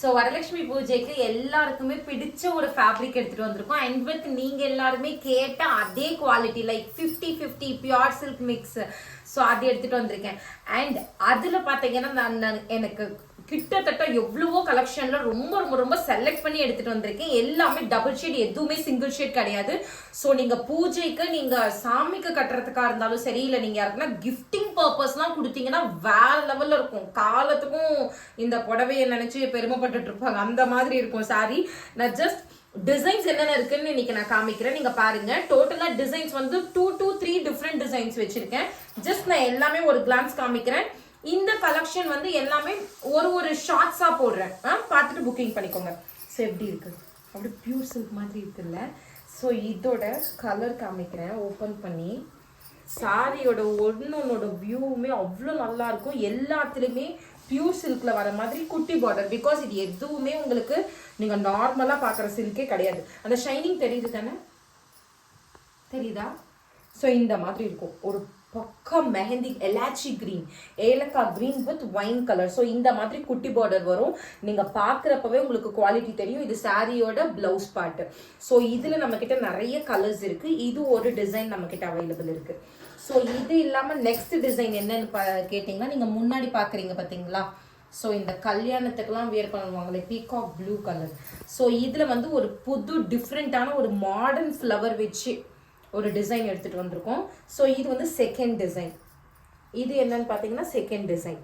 So Varalakshmi பூஜைக்கு எல்லாருக்குமே பிடிச்ச ஒரு ஃபேப்ரிக் எடுத்துட்டு வந்திருக்கோம். அண்ட் வித் நீங்க எல்லாருமே கேட்ட அதே quality like 50-50 pure silk mix. So அது எடுத்துட்டு வந்திருக்கேன். அண்ட் அதுல பாத்தீங்கன்னா நான் எனக்கு கிட்டத்தட்ட எவ்வளவோ கலெக்ஷன்ல ரொம்ப ரொம்ப ரொம்ப செலக்ட் பண்ணி எடுத்துட்டு வந்திருக்கேன். எல்லாமே டபுள் ஷேட், எதுவுமே சிங்கிள் ஷேட் கிடையாது. ஸோ நீங்க பூஜைக்கு நீங்க சாமிக்கு கட்டுறதுக்கா இருந்தாலும் சரி, இல்ல நீங்க யாருக்குன்னா கிஃப்டிங் பர்பஸ்லாம் கொடுத்தீங்கன்னா வேற லெவல்ல இருக்கும். காலத்துக்கும் இந்த புடவையை நினைச்சு பெருமைப்பட்டு இருப்பாங்க, அந்த மாதிரி இருக்கும் சாரி. நான் ஜஸ்ட் டிசைன்ஸ் என்னென்ன இருக்குன்னு இன்னைக்கு நான் காமிக்கிறேன், நீங்க பாருங்க. டோட்டலா டிசைன்ஸ் வந்து 2 to 3 டிஃப்ரெண்ட் டிசைன்ஸ் வச்சிருக்கேன். ஜஸ்ட் நான் எல்லாமே ஒரு கிளான்ஸ் காமிக்கிறேன். இந்த கலெக்ஷன் வந்து எல்லாமே ஒரு ஷார்ட்ஸா போடுறேன், பார்த்துட்டு புக்கிங் பண்ணிக்கோங்க. ஸோ எப்படி இருக்கு, அப்படி பியூர் சில்க் மாதிரி இருக்குல்ல. ஸோ இதோட கலர் காமிக்கிறேன் ஓப்பன் பண்ணி. சாரியோட ஒன்னொன்னோட வியூவுமே அவ்வளோ நல்லா இருக்கும். எல்லாத்துலேயுமே பியூர் சில்க்ல வர மாதிரி குட்டி பார்டர். பிகாஸ் இது எதுவுமே உங்களுக்கு நீங்க நார்மலா பாக்குற சில்கே கிடையாது. அந்த ஷைனிங் தெரியுது தானே, தெரியுதா? ஸோ இந்த மாதிரி இருக்கும். ஒரு பக்கா மெஹந்தி எலாச்சி கிரீன், ஏலக்காய் green with wine colour. So இந்த மாதிரி குட்டி பார்டர் வரும். நீங்க பாக்குறப்பவே உங்களுக்கு குவாலிட்டி தெரியும். இது சாரியோட பிளவுஸ் பார்ட். ஸோ இதுல நம்ம கிட்ட நிறைய கலர்ஸ் இருக்கு. இது ஒரு டிசைன் நம்ம கிட்ட அவைலபிள் இருக்கு. ஸோ இது இல்லாம நெக்ஸ்ட் டிசைன் என்னன்னு கேட்டீங்கன்னா, நீங்க முன்னாடி பாக்குறீங்க பாத்தீங்களா? ஸோ இந்த கல்யாணத்துக்கெல்லாம் வியர் பண்ணுவாங்களே பீகாக் ப்ளூ கலர். ஸோ இதுல வந்து ஒரு புது டிஃப்ரெண்டான ஒரு மாடர்ன் ஃப்ளவர் வச்சு ஒரு டிசைன் எடுத்துட்டு வந்திருக்கோம். ஸோ இது வந்து செகண்ட் டிசைன். இது என்னன்னு பார்த்தீங்கன்னா செகண்ட் டிசைன்,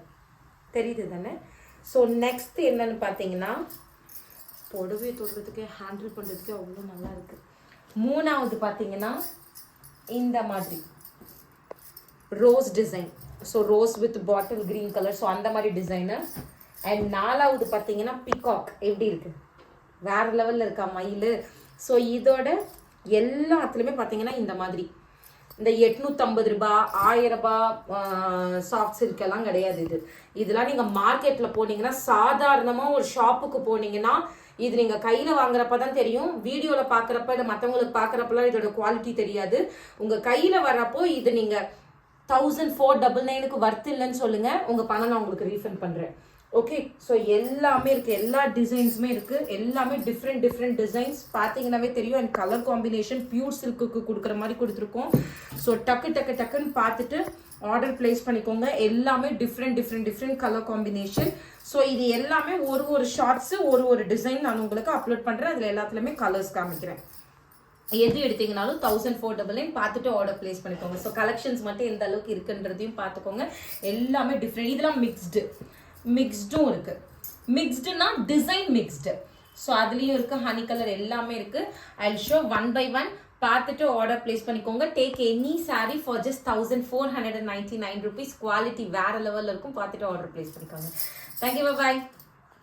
தெரியுது தானே? ஸோ நெக்ஸ்ட் என்னன்னு பார்த்தீங்கன்னா, புடவை தொடுறதுக்கு ஹேண்டில் பண்ணுறதுக்கு அவ்வளோ நல்லா இருக்கு. மூணாவது பார்த்தீங்கன்னா இந்த மாதிரி rose design. So rose with bottle green colour. So அந்த மாதிரி டிசைனு. அண்ட் நாலாவது பார்த்தீங்கன்னா பிகாக் எப்படி இருக்கு, வேற லெவலில் இருக்கா மயில். ஸோ இதோட எல்லாத்துலேயுமே பார்த்தீங்கன்னா இந்த மாதிரி இந்த 850 ரூபாய் 1000 ரூபாய் சாஃப்ட் சில்கெல்லாம் கிடையாது. இதெல்லாம் நீங்கள் மார்க்கெட்டில் போனீங்கன்னா, சாதாரணமாக ஒரு ஷாப்புக்கு போனீங்கன்னா, இது நீங்கள் கையில் வாங்குறப்ப தான் தெரியும். வீடியோவில் பார்க்குறப்ப இல்லை மற்றவங்களுக்கு பார்க்குறப்பெல்லாம் இதோட குவாலிட்டி தெரியாது. உங்கள் கையில் வர்றப்போ இது நீங்கள் 1499க்கு வர்த் இல்லைன்னு சொல்லுங்க, உங்க பணம் நான் உங்களுக்கு ரீஃபண்ட் பண்றேன். ஓகே, ஸோ எல்லாமே இருக்கு, எல்லா டிசைன்ஸுமே இருக்கு. எல்லாமே டிஃப்ரெண்ட் டிசைன்ஸ் பார்த்தீங்கன்னாவே தெரியும். அண்ட் கலர் காம்பினேஷன் பியூர் சில்க்குக்கு கொடுக்குற மாதிரி கொடுத்துருக்கோம். ஸோ டக்குன்னு பார்த்துட்டு ஆர்டர் பிளேஸ் பண்ணிக்கோங்க. எல்லாமே டிஃப்ரெண்ட் கலர் காம்பினேஷன். ஸோ இது எல்லாமே ஒரு ஷார்ட்ஸ் ஒரு டிசைன் நான் உங்களுக்கு அப்லோட் பண்றேன். அதில் எல்லாத்துலேயுமே கலர்ஸ் காமிக்கிறேன். எது எடுத்தீங்கனாலும் 1499 பார்த்துட்டு ஆர்டர் பிளேஸ் பண்ணிக்கோங்க. ஸோ கலெக்ஷன்ஸ் மட்டும் எந்த அளவுக்கு இருக்குன்றதையும் பார்த்துக்கோங்க. எல்லாமே டிஃப்ரெண்ட். இதெல்லாம் மிக்ஸ்டும் இருக்கு. மிக்ஸ்டுனா டிசைன் மிக்ஸ்டு. ஸோ அதுலேயும் இருக்கு, ஹனி கலர் எல்லாமே இருக்கு. ஐ ஷோ 1 by 1 பார்த்துட்டு ஆர்டர் பிளேஸ் பண்ணிக்கோங்க. Take any sorry for just 1499 rupees. Quality வேற லெவலில் இருக்கும். பார்த்துட்டு ஆர்டர் பிளேஸ் பண்ணிக்கோங்க. தேங்க்யூ, பாய்.